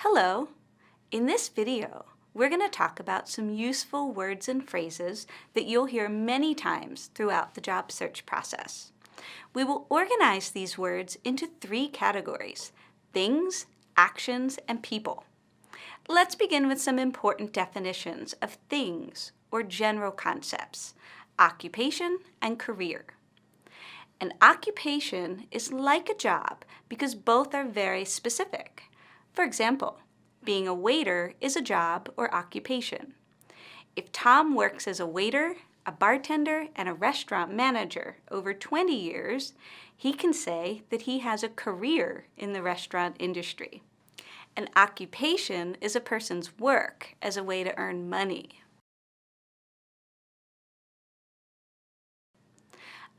Hello! In this video, we're going to talk about some useful words and phrases that you'll hear many times throughout the job search process. We will organize these words into three categories: things, actions, and people. Let's begin with some important definitions of things or general concepts: occupation and career. An occupation is like a job because both are very specific. For example, being a waiter is a job or occupation. If Tom works as a waiter, a bartender, and a restaurant manager over 20 years, he can say that he has a career in the restaurant industry. An occupation is a person's work as a way to earn money.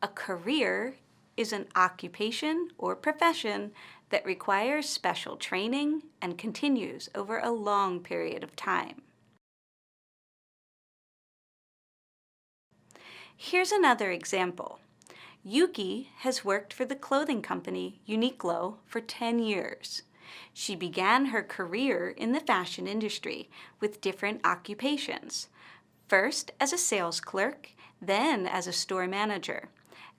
A career is an occupation or profession that requires special training and continues over a long period of time. Here's another example. Yuki has worked for the clothing company Uniqlo for 10 years. She began her career in the fashion industry with different occupations, first as a sales clerk, then as a store manager.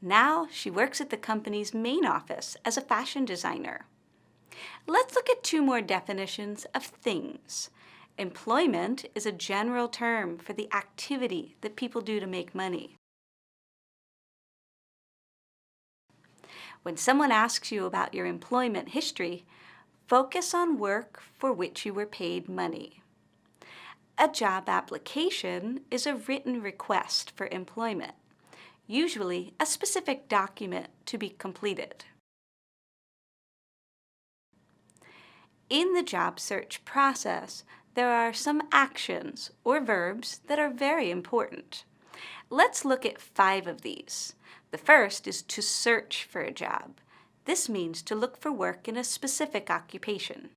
Now she works at the company's main office as a fashion designer. Let's look at two more definitions of things. Employment is a general term for the activity that people do to make money. When someone asks you about your employment history, focus on work for which you were paid money. A job application is a written request for employment, usually a specific document to be completed. In the job search process, there are some actions or verbs that are very important. Let's look at 5 of these. The first is to search for a job. This means to look for work in a specific occupation.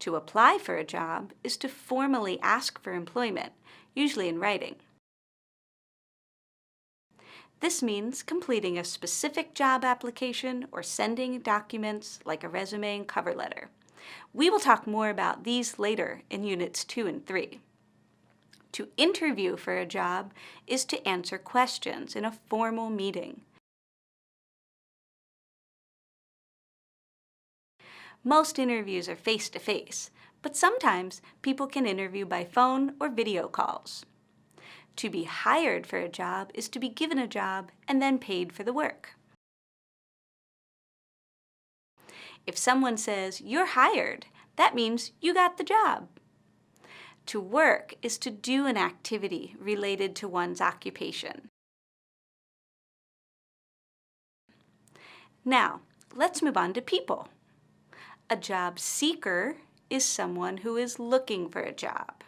To apply for a job is to formally ask for employment, usually in writing. This means completing a specific job application or sending documents like a resume and cover letter. We will talk more about these later in Units 2 and 3. To interview for a job is to answer questions in a formal meeting. Most interviews are face-to-face, but sometimes people can interview by phone or video calls. To be hired for a job is to be given a job and then paid for the work. If someone says, "You're hired," that means you got the job. To work is to do an activity related to one's occupation. Now, let's move on to people. A job seeker is someone who is looking for a job.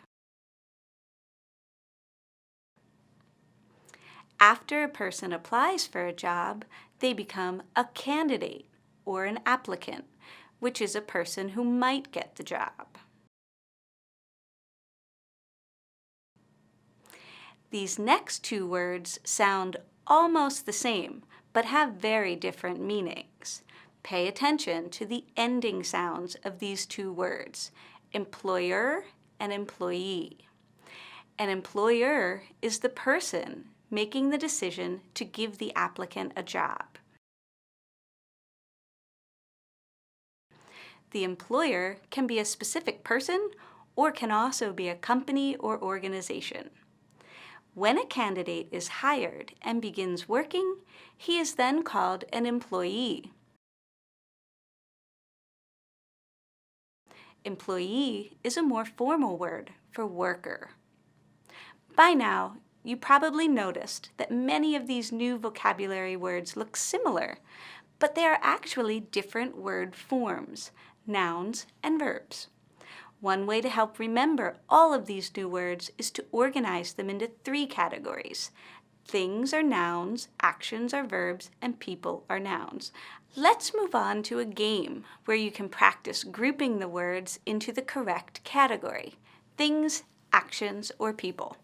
After a person applies for a job, they become a candidate or an applicant, which is a person who might get the job. These next 2 words sound almost the same, but have very different meanings. Pay attention to the ending sounds of these 2 words, employer and employee. An employer is the person making the decision to give the applicant a job. The employer can be a specific person or can also be a company or organization. When a candidate is hired and begins working, he is then called an employee. Employee is a more formal word for worker. By now, you probably noticed that many of these new vocabulary words look similar, but they are actually different word forms, nouns and verbs. One way to help remember all of these new words is to organize them into 3 categories. Things are nouns, actions are verbs, and people are nouns. Let's move on to a game where you can practice grouping the words into the correct category: things, actions, or people.